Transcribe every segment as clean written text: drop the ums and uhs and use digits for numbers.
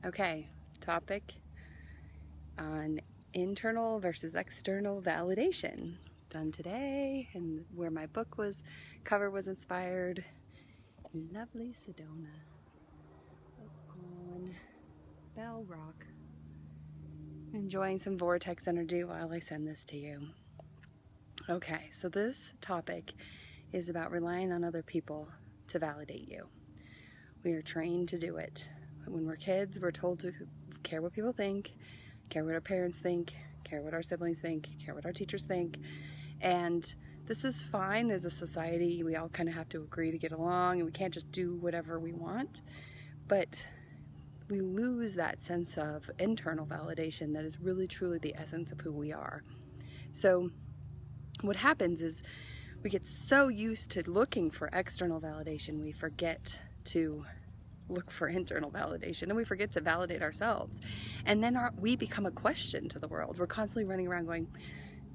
Okay, topic on internal versus external validation. Done today, and where my book cover was inspired. Lovely Sedona on Bell Rock. Enjoying some vortex energy while I send this to you. Okay, so this topic is about relying on other people to validate you. We are trained to do it. When we're kids, we're told to care what people think, care what our parents think, care what our siblings think, care what our teachers think. And this is fine as a society. We all kind of have to agree to get along, and we can't just do whatever we want. But we lose that sense of internal validation that is really truly the essence of who we are. So what happens is we get so used to looking for external validation, we forget to look for internal validation, and we forget to validate ourselves. And then we become a question to the world. We're constantly running around going,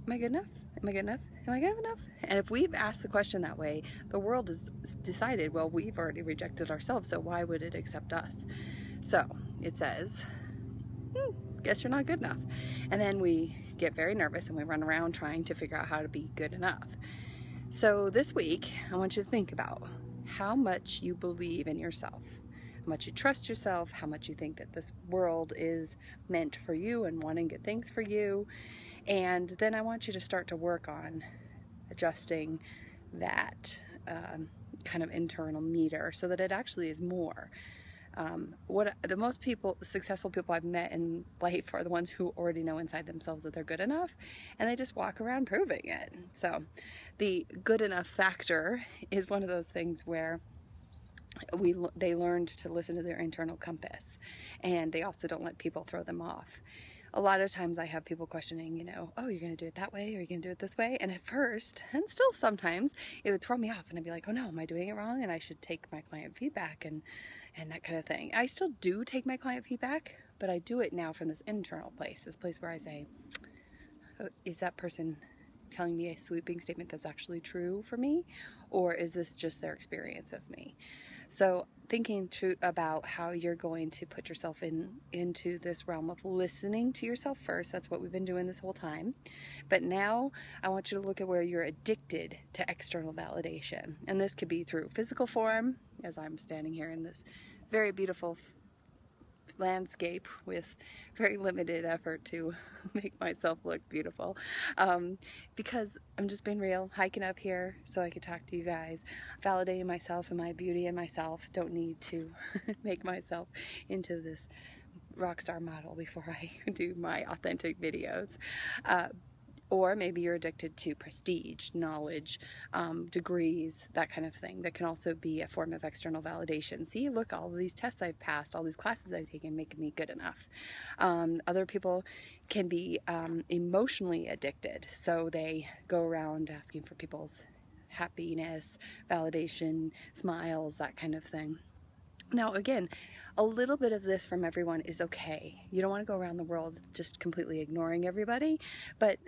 am I good enough? Am I good enough? Am I good enough? And if we've asked the question that way, the world has decided, well, we've already rejected ourselves, so why would it accept us? So it says, guess you're not good enough. And then we get very nervous and we run around trying to figure out how to be good enough. So this week, I want you to think about how much you believe in yourself, how much you trust yourself, how much you think that this world is meant for you and wanting good things for you. And then I want you to start to work on adjusting that kind of internal meter so that it actually is more. What the most successful people I've met in life are the ones who already know inside themselves that they're good enough, and they just walk around proving it. So the good enough factor is one of those things where they learned to listen to their internal compass, and they also don't let people throw them off. A lot of times I have people questioning, oh, you're going to do it that way, or you're going to do it this way. And at first, and still sometimes, it would throw me off, and I'd be like, oh no, am I doing it wrong? And I should take my client feedback and that kind of thing. I still do take my client feedback, but I do it now from this internal place, this place where I say, oh, is that person telling me a sweeping statement that's actually true for me, or is this just their experience of me? So thinking about how you're going to put yourself into this realm of listening to yourself first. That's what we've been doing this whole time. But now I want you to look at where you're addicted to external validation. And this could be through physical form, as I'm standing here in this very beautiful landscape with very limited effort to make myself look beautiful, because I'm just being real, hiking up here so I could talk to you guys, validating myself and my beauty and myself. Don't need to make myself into this rock star model before I do my authentic videos. Or maybe you're addicted to prestige, knowledge, degrees, that kind of thing. That can also be a form of external validation. See, look, all of these tests I've passed, all these classes I've taken make me good enough. Other people can be emotionally addicted. So they go around asking for people's happiness, validation, smiles, that kind of thing. Now, again, a little bit of this from everyone is okay. You don't want to go around the world just completely ignoring everybody, but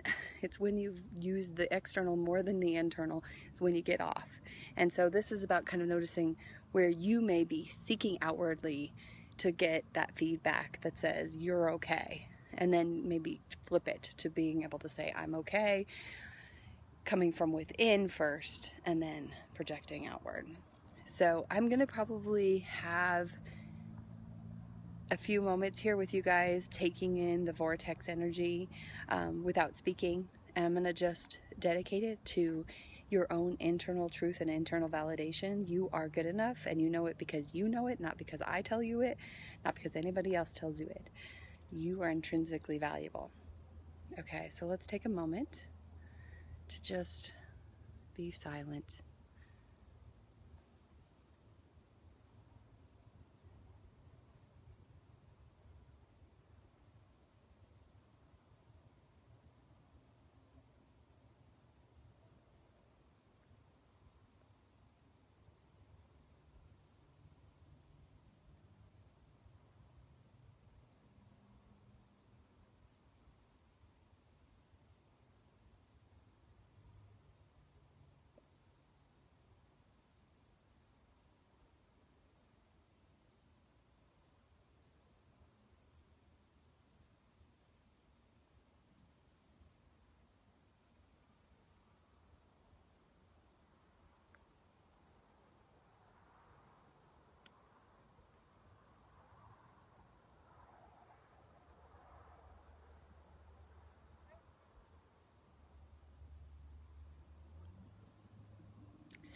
it's when you use the external more than the internal, it's when you get off. And so this is about kind of noticing where you may be seeking outwardly to get that feedback that says you're okay, and then maybe flip it to being able to say I'm okay, coming from within first, and then projecting outward. So I'm going to probably have a few moments here with you guys taking in the vortex energy without speaking, and I'm going to just dedicate it to your own internal truth and internal validation. You are good enough, and you know it because you know it, not because I tell you it, not because anybody else tells you it. You are intrinsically valuable. Okay, so let's take a moment to just be silent.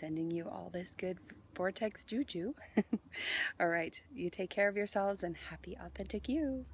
sending you all this good vortex juju. All right, you take care of yourselves and happy authentic you.